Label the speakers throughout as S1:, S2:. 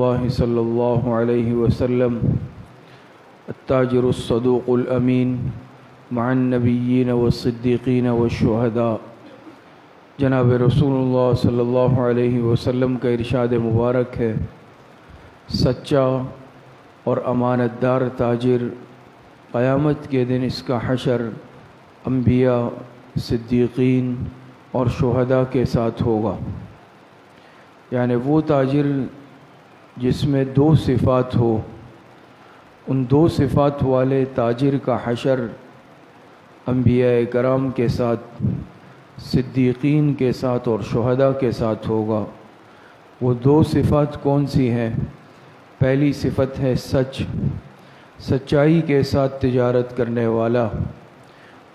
S1: الله صلی اللہ علیہ وسلم التاجر الصدوق الامین مع النبیین والصدیقین والشہداء، جناب رسول اللہ صلی اللہ علیہ وسلم کا ارشاد مبارک ہے، سچا اور امانت دار تاجر قیامت کے دن اس کا حشر انبیاء، صدیقین اور شہداء کے ساتھ ہوگا۔ یعنی وہ تاجر جس میں دو صفات ہو، ان دو صفات والے تاجر کا حشر انبیاء کرام کے ساتھ، صدیقین کے ساتھ اور شہداء کے ساتھ ہوگا۔ وہ دو صفات کون سی ہیں؟ پہلی صفت ہے سچ، سچائی کے ساتھ تجارت کرنے والا۔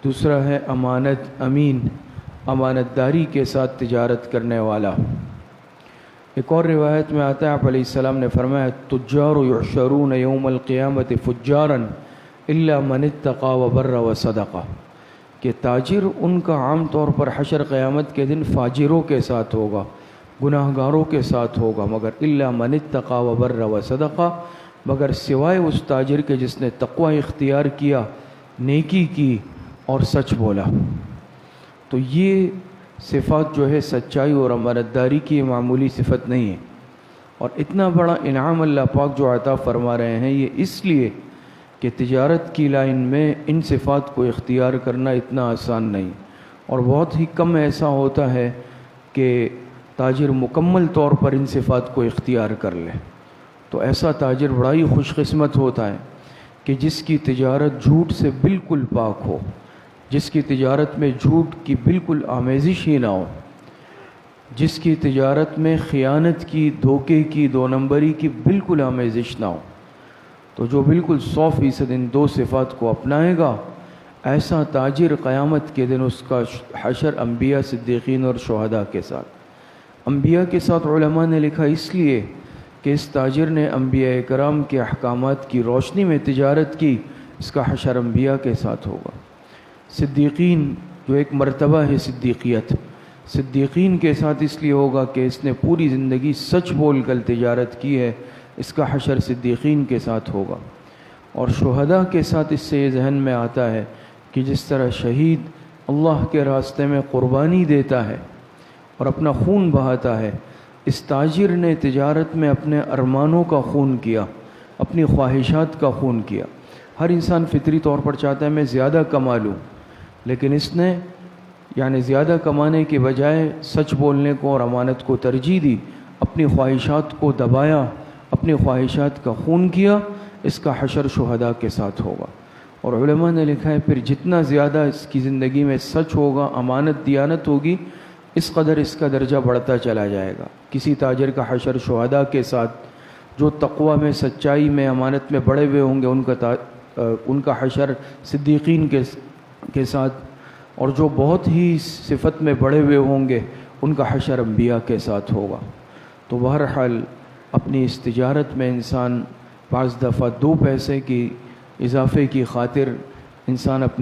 S1: دوسرا ہے امانت، امین، امانت داری کے ساتھ تجارت کرنے والا۔ ایک اور روایت میں آتا ہے، آپ علیہ السلام نے فرمایا تجار یحشرون یوم القیامت فجارا الا من اتقى وبر وصدقہ، کہ تاجر ان کا عام طور پر حشر قیامت کے دن فاجروں کے ساتھ ہوگا، گناہ گاروں کے ساتھ ہوگا، مگر الا من اتقى وبر وصدقہ، مگر سوائے اس تاجر کے جس نے تقوی اختیار کیا، نیکی کی اور سچ بولا۔ تو یہ صفات جو ہے سچائی اور امانت داری کی معمولی صفت نہیں ہے، اور اتنا بڑا انعام اللہ پاک جو عطا فرما رہے ہیں یہ اس لیے کہ تجارت کی لائن میں ان صفات کو اختیار کرنا اتنا آسان نہیں، اور بہت ہی کم ایسا ہوتا ہے کہ تاجر مکمل طور پر ان صفات کو اختیار کر لے۔ تو ایسا تاجر بڑا ہی خوش قسمت ہوتا ہے کہ جس کی تجارت جھوٹ سے بالکل پاک ہو، جس کی تجارت میں جھوٹ کی بالکل آمیزش ہی نہ ہو، جس کی تجارت میں خیانت کی، دھوکے کی، دو نمبری کی بالکل آمیزش نہ ہو۔ تو جو بالکل 100% ان دو صفات کو اپنائے گا، ایسا تاجر قیامت کے دن اس کا حشر انبیاء، صدیقین اور شہداء کے ساتھ۔ انبیاء کے ساتھ علماء نے لکھا اس لیے کہ اس تاجر نے انبیاء کرام کے احکامات کی روشنی میں تجارت کی، اس کا حشر انبیاء کے ساتھ ہوگا۔ صدیقین جو ایک مرتبہ ہے صدیقیت، صدیقین کے ساتھ اس لیے ہوگا کہ اس نے پوری زندگی سچ بول کر تجارت کی ہے، اس کا حشر صدیقین کے ساتھ ہوگا۔ اور شہداء کے ساتھ اس سے یہ ذہن میں آتا ہے کہ جس طرح شہید اللہ کے راستے میں قربانی دیتا ہے اور اپنا خون بہاتا ہے، اس تاجر نے تجارت میں اپنے ارمانوں کا خون کیا، اپنی خواہشات کا خون کیا۔ ہر انسان فطری طور پر چاہتا ہے میں زیادہ کما لوں، لیکن اس نے یعنی زیادہ کمانے کے بجائے سچ بولنے کو اور امانت کو ترجیح دی، اپنی خواہشات کو دبایا، اپنی خواہشات کا خون کیا، اس کا حشر شہداء کے ساتھ ہوگا۔ اور علماء نے لکھا ہے پھر جتنا زیادہ اس کی زندگی میں سچ ہوگا، امانت دیانت ہوگی، اس قدر اس کا درجہ بڑھتا چلا جائے گا۔ کسی تاجر کا حشر شہداء کے ساتھ، جو تقوی میں، سچائی میں، امانت میں بڑے ہوئے ہوں گے، ان کا حشر صدیقین کے ساتھ، اور جو بہت ہی صفت میں بڑے ہوئے ہوں گے ان کا حشر انبیاء کے ساتھ ہوگا۔ تو بہرحال اپنی اس تجارت میں انسان بعض دفعہ 2 پیسے کی اضافے کی خاطر انسان اپنی